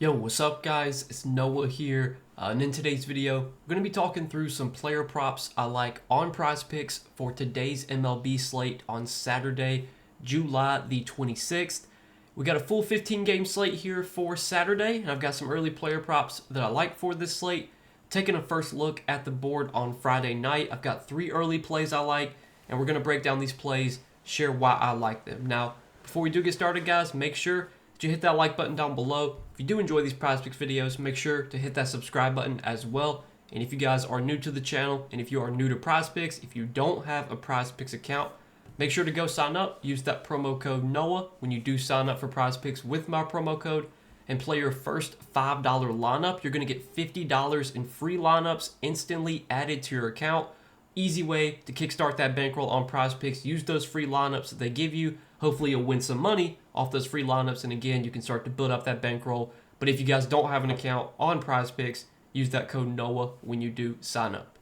Yo, what's up guys? It's Noah here, and in today's video, we're going to be talking through some player props I like on Prizepicks for today's MLB slate on Saturday, July the 26th. We got a full 15-game slate here for Saturday, and I've got some early player props that I like for this slate. Taking a first look at the board on Friday night, I've got 3 early plays I like, and we're going to break down these plays, share why I like them. Now, before we do get started, guys, make sure you hit that like button down below. If you do enjoy these Prizepicks videos, make sure to hit that subscribe button as well. And if you guys are new to the channel, and if you are new to Prizepicks, if you don't have a Prizepicks account, make sure to go sign up. Use that promo code NOAH when you do sign up for Prizepicks with my promo code and play your first $5 lineup. You're going to get $50 in free lineups instantly added to your account. Easy way to kickstart that bankroll on Prizepicks. Use those free lineups that they give you. Hopefully you'll win some money off those free lineups, and again, you can start to build up that bankroll. But if you guys don't have an account on Prizepicks, use that code NOAH when you do sign up.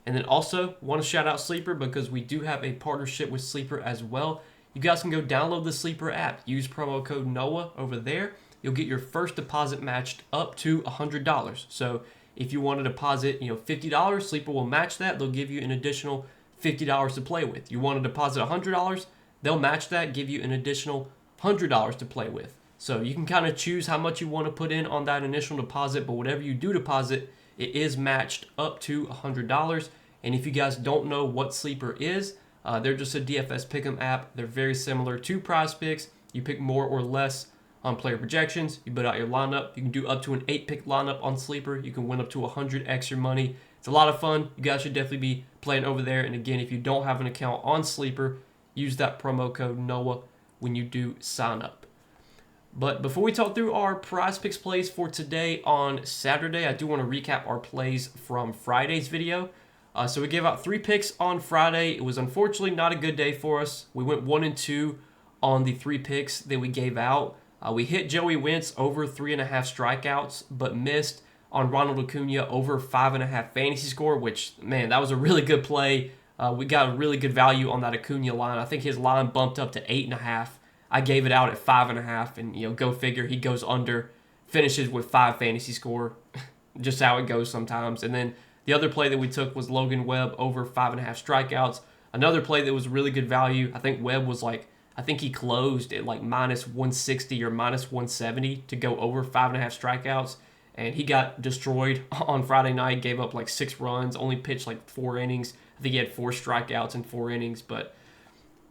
And then also, want to shout out Sleeper because we do have a partnership with Sleeper as well. You guys can go download the Sleeper app. Use promo code NOAH over there. You'll get your first deposit matched up to $100. So if you want to deposit, $50, Sleeper will match that. They'll give you an additional $50 to play with. You want to deposit $100, they'll match that, give you an additional $100 to play with. So you can kind of choose how much you want to put in on that initial deposit, but whatever you do deposit, it is matched up to $100. And if you guys don't know what Sleeper is, they're just a DFS pick'em app. They're very similar to Prizepicks. You pick more or less on player projections. You put out your lineup. You can do up to an 8-pick lineup on Sleeper. You can win up to 100x your money. It's a lot of fun. You guys should definitely be playing over there. And again, if you don't have an account on Sleeper, use that promo code NOAH when you do sign up. But before we talk through our Prizepicks plays for today on Saturday, I do want to recap our plays from Friday's video. So we gave out 3 picks on Friday. It was unfortunately not a good day for us. We went 1-2 on the 3 picks that we gave out. We hit Joey Wentz over 3.5 strikeouts, but missed on Ronald Acuna over 5.5 fantasy score, which, man, that was a really good play. We got a really good value on that Acuna line. I think his line bumped up to 8.5. I gave it out at 5.5, and go figure, he goes under, finishes with 5 fantasy score. Just how it goes sometimes. And then the other play that we took was Logan Webb over 5.5 strikeouts. Another play that was really good value. I think Webb was I think he closed at like minus 160 or minus 170 to go over 5.5 strikeouts. And he got destroyed on Friday night, gave up like 6 runs, only pitched like 4 innings. I think he had 4 strikeouts in 4 innings, but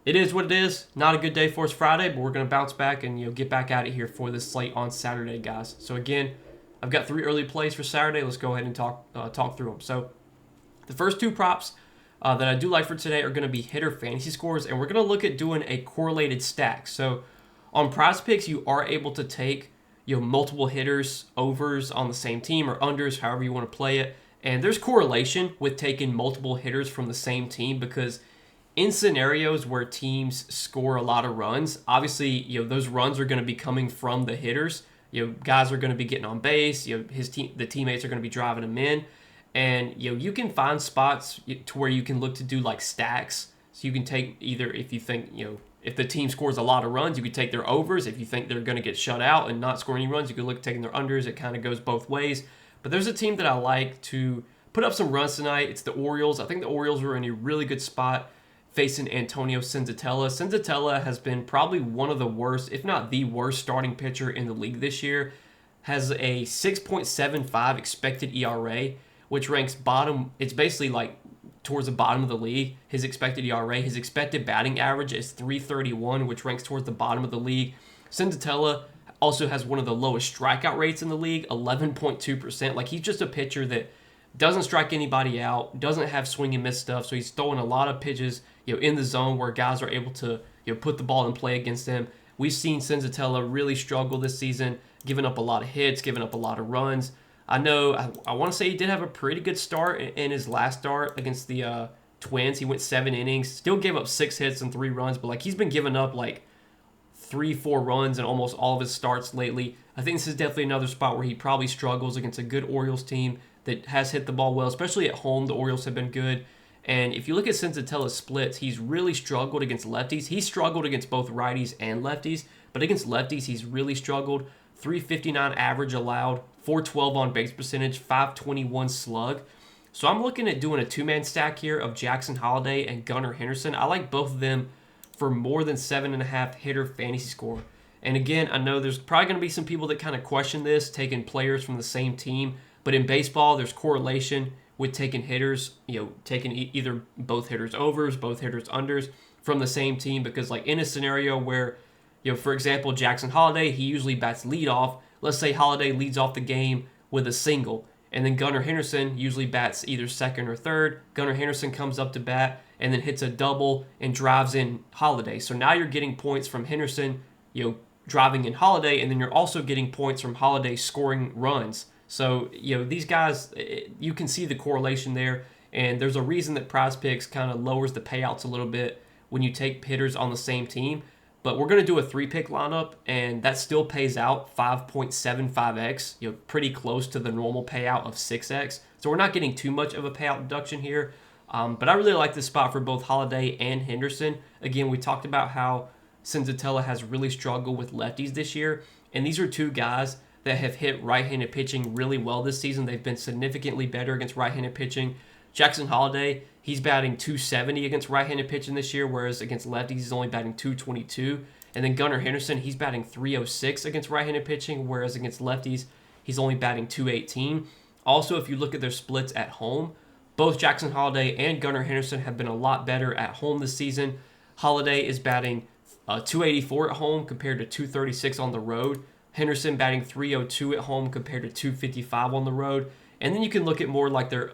it is what it is. Not a good day for us Friday, but we're going to bounce back and get back at it here for this slate on Saturday, guys. So again, I've got 3 early plays for Saturday. Let's go ahead and talk through them. So the first 2 props that I do like for today are going to be hitter fantasy scores, and we're going to look at doing a correlated stack. So on Prizepicks, you are able to take multiple hitters, overs on the same team, or unders, however you want to play it. And there's correlation with taking multiple hitters from the same team, because in scenarios where teams score a lot of runs, obviously, those runs are going to be coming from the hitters. Guys are going to be getting on base. The teammates are going to be driving them in, and you can find spots to where you can look to do like stacks. So you can take either, if you think if the team scores a lot of runs, you could take their overs. If you think they're going to get shut out and not score any runs, you could look at taking their unders. It kind of goes both ways. But there's a team that I like to put up some runs tonight. It's the Orioles. I think the Orioles were in a really good spot facing Antonio Senzatella. Senzatella has been probably one of the worst, if not the worst, starting pitcher in the league this year. Has a 6.75 expected ERA, which ranks bottom. It's basically like towards the bottom of the league, his expected ERA. His expected batting average is 331, which ranks towards the bottom of the league. Senzatella also has one of the lowest strikeout rates in the league, 11.2%. Like, he's just a pitcher that doesn't strike anybody out, doesn't have swing and miss stuff, so he's throwing a lot of pitches in the zone where guys are able to put the ball in play against him. We've seen Senzatella really struggle this season, giving up a lot of hits, giving up a lot of runs. I want to say he did have a pretty good start in his last start against the Twins. He went 7 innings, still gave up 6 hits and 3 runs, but he's been giving up 3-4 runs in almost all of his starts lately. I think this is definitely another spot where he probably struggles against a good Orioles team that has hit the ball well, especially at home. The Orioles have been good. And if you look at Senzatella's splits, he's really struggled against lefties. He's struggled against both righties and lefties, but against lefties, he's really struggled. 359 average allowed, 412 on base percentage, 521 slug. So I'm looking at doing a two-man stack here of Jackson Holliday and Gunnar Henderson. I like both of them for more than 7.5 hitter fantasy score. And again, I know there's probably going to be some people that kind of question this, taking players from the same team. But in baseball, there's correlation with taking hitters, taking either both hitters overs, both hitters unders from the same team. Because like in a scenario where, for example, Jackson Holliday, he usually bats leadoff. Let's say Holliday leads off the game with a single. And then Gunnar Henderson usually bats either second or third. Gunnar Henderson comes up to bat and then hits a double and drives in Holliday. So now you're getting points from Henderson, driving in Holliday, and then you're also getting points from Holliday scoring runs. So, these guys, you can see the correlation there, and there's a reason that Prizepicks kind of lowers the payouts a little bit when you take hitters on the same team. But we're going to do a 3-pick lineup, and that still pays out 5.75x, pretty close to the normal payout of 6x. So we're not getting too much of a payout deduction here. But I really like this spot for both Holliday and Henderson. Again, we talked about how Senzatella has really struggled with lefties this year, and these are two guys that have hit right-handed pitching really well this season. They've been significantly better against right-handed pitching. Jackson Holliday, he's batting 270 against right-handed pitching this year, whereas against lefties, he's only batting 222. And then Gunnar Henderson, he's batting 306 against right-handed pitching, whereas against lefties, he's only batting 218. Also, if you look at their splits at home, both Jackson Holliday and Gunnar Henderson have been a lot better at home this season. Holliday is batting 284 at home compared to 236 on the road. Henderson batting 302 at home compared to 255 on the road. And then you can look at more like their,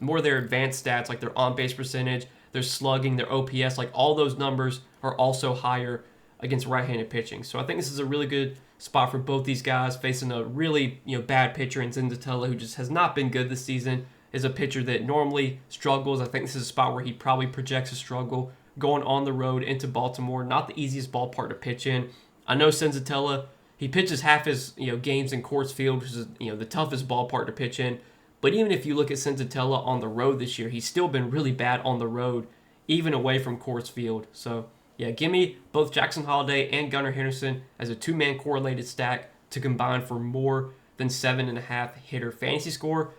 more their advanced stats, like their on-base percentage, their slugging, their OPS, like all those numbers are also higher against right-handed pitching. So I think this is a really good spot for both these guys, facing a really, bad pitcher in Senzatella, who just has not been good this season, is a pitcher that normally struggles. I think this is a spot where he probably projects a struggle going on the road into Baltimore. Not the easiest ballpark to pitch in. I know Senzatella, he pitches half his games in Coors Field, which is the toughest ballpark to pitch in. But even if you look at Senzatella on the road this year, he's still been really bad on the road, even away from Coors Field. So yeah, give me both Jackson Holliday and Gunnar Henderson as a two-man correlated stack to combine for more than 7.5 hitter fantasy score.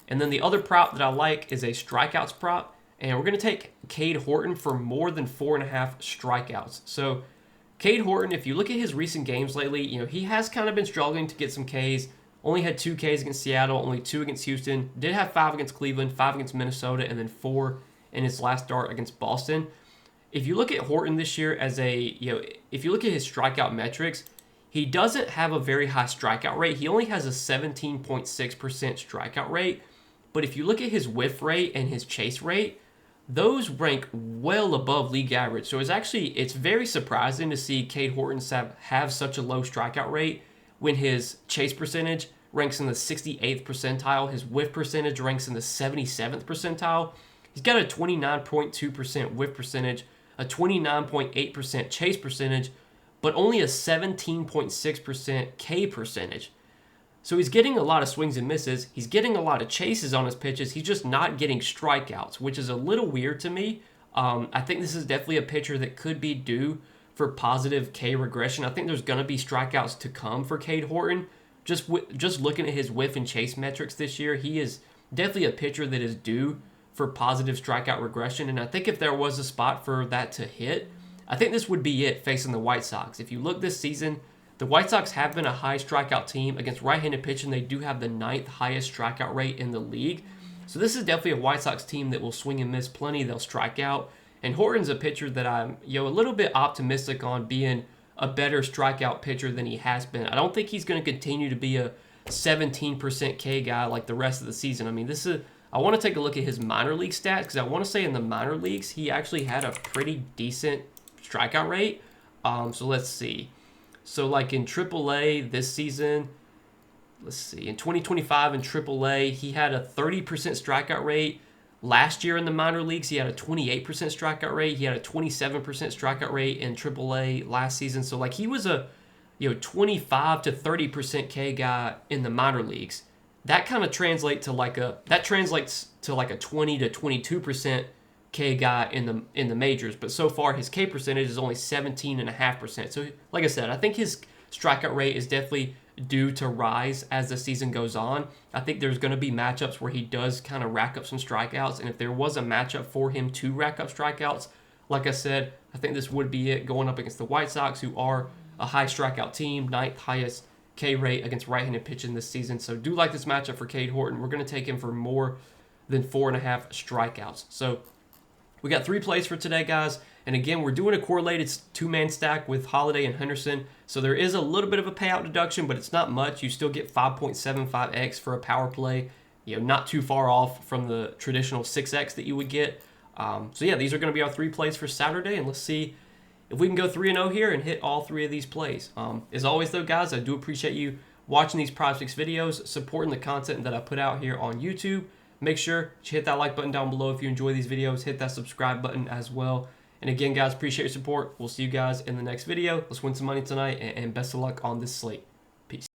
And then the other prop that I like is a strikeouts prop. And we're going to take Cade Horton for more than 4.5 strikeouts. So Cade Horton, if you look at his recent games lately, he has kind of been struggling to get some Ks. Only had 2 Ks against Seattle, only 2 against Houston. Did have 5 against Cleveland, 5 against Minnesota, and then 4 in his last start against Boston. If you look at Horton this year as if you look at his strikeout metrics, he doesn't have a very high strikeout rate. He only has a 17.6% strikeout rate. But if you look at his whiff rate and his chase rate, those rank well above league average. So it's very surprising to see Cade Horton have such a low strikeout rate when his chase percentage ranks in the 68th percentile, his whiff percentage ranks in the 77th percentile. He's got a 29.2% whiff percentage, a 29.8% chase percentage, but only a 17.6% K percentage. So he's getting a lot of swings and misses. He's getting a lot of chases on his pitches. He's just not getting strikeouts, which is a little weird to me. I think this is definitely a pitcher that could be due for positive K regression. I think there's going to be strikeouts to come for Cade Horton. Just looking at his whiff and chase metrics this year, he is definitely a pitcher that is due for positive strikeout regression. And I think if there was a spot for that to hit, I think this would be it facing the White Sox. If you look this season, the White Sox have been a high strikeout team. Against right-handed pitching, they do have the 9th highest strikeout rate in the league. So this is definitely a White Sox team that will swing and miss plenty. They'll strike out. And Horton's a pitcher that I'm a little bit optimistic on being a better strikeout pitcher than he has been. I don't think he's going to continue to be a 17% K guy like the rest of the season. I mean, I want to take a look at his minor league stats because I want to say in the minor leagues, he actually had a pretty decent strikeout rate. So let's see. So like in AAA this season, let's see, in 2025 in AAA, he had a 30% strikeout rate. Last year in the minor leagues, he had a 28% strikeout rate. He had a 27% strikeout rate in AAA last season. So like he was a 25 to 30% K guy in the minor leagues. That kind of translates to like a 20 to 22% K guy in the majors, but so far his K percentage is only 17.5%. So like I said, I think his strikeout rate is definitely due to rise as the season goes on. I think there's going to be matchups where he does kind of rack up some strikeouts, and if there was a matchup for him to rack up strikeouts, like I said, I think this would be it, going up against the White Sox, who are a high strikeout team, 9th highest K rate against right-handed pitching this season. So do like this matchup for Cade Horton. We're going to take him for more than 4.5 strikeouts. So we got 3 plays for today, guys. And again, we're doing a correlated two-man stack with Holiday and Henderson. So there is a little bit of a payout deduction, but it's not much. You still get 5.75x for a power play. Not too far off from the traditional 6x that you would get. So yeah, these are going to be our 3 plays for Saturday, and let's see if we can go 3-0 here and hit all 3 of these plays. As always, though, guys, I do appreciate you watching these Prizepicks videos, supporting the content that I put out here on YouTube. Make sure to hit that like button down below if you enjoy these videos. Hit that subscribe button as well. And again, guys, appreciate your support. We'll see you guys in the next video. Let's win some money tonight, and best of luck on this slate. Peace.